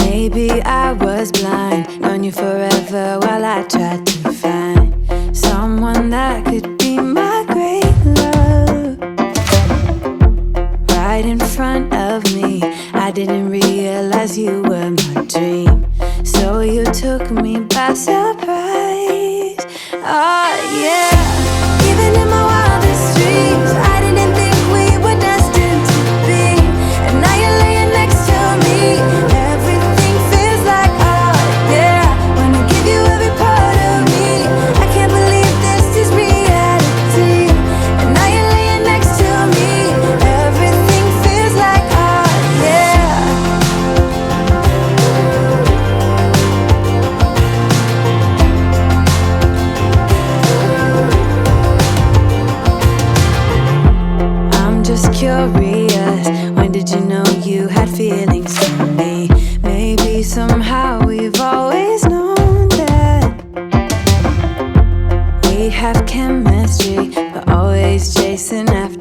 Maybe I was blind, known you forever while I tried to find someone that could be my great love. Right in front of me, I didn't realize you were my dream, so you took me by surprise. Oh yeah, even in my wildest dreams, I didn't think we were destined to be, and now you're laying next to me. Everything feels like oh yeah, wanna give you every part of me. I can't believe this is reality, and now you're laying next to me. Everything feels like oh yeah. I'm just curious, when did you know you had feelings for me? Maybe somehow we've always known that we have chemistry, but always chasing after